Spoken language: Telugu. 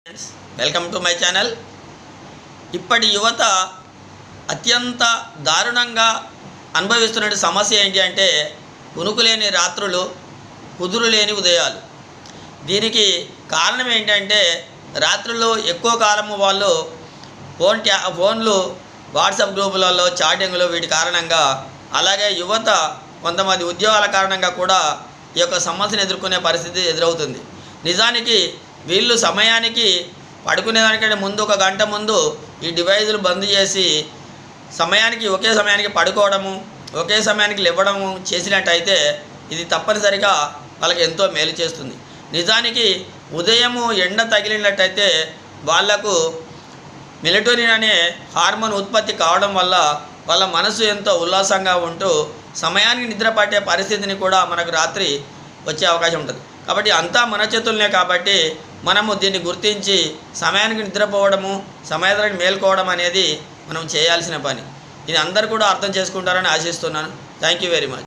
Welcome to my channel. ఇప్పటి యువత అత్యంత దారుణంగా అనుభవిస్తున్న సమస్య ఏంటి అంటే కునుకులేని రాత్రులు, కుదురులేని ఉదయాలు. దీనికి కారణం ఏంటంటే రాత్రుల్లో ఎక్కువ కాలము వాళ్ళు ఫోన్లు, వాట్సాప్ గ్రూపులలో చాటింగ్లు వీటి కారణంగా, అలాగే యువత కొంతమంది ఉద్యోగాల కారణంగా కూడా ఈ యొక్క సమస్యను ఎదుర్కొనే పరిస్థితి ఎదురవుతుంది. నిజానికి వీళ్ళు సమయానికి పడుకునేదానికంటే ముందు 1 గంట ముందు ఈ డివైజులు బంద్ చేసి ఒకే సమయానికి పడుకోవడము, ఒకే సమయానికి లేవడము చేసినట్టయితే ఇది తప్పనిసరిగా వాళ్ళకి ఎంతో మేలు చేస్తుంది. నిజానికి ఉదయము ఎండ తగిలినట్టయితే వాళ్లకు మెలటోనిన్ అనే హార్మోన్ ఉత్పత్తి కావడం వల్ల వాళ్ళ మనసు ఎంతో ఉల్లాసంగా ఉంటూ సమయానికి నిద్ర పట్టే పరిస్థితిని కూడా మనకు రాత్రి వచ్చే అవకాశం ఉంటుంది. కాబట్టి అంతా మన చేతుల్నే. కాబట్టి మనము దీన్ని గుర్తించి సమయానికి నిద్రపోవడము, సమయానికి మేల్కోవడం అనేది మనం చేయాల్సిన పని. ఇది అందరూ కూడా అర్థం చేసుకుంటారని ఆశిస్తున్నాను. Thank you very much.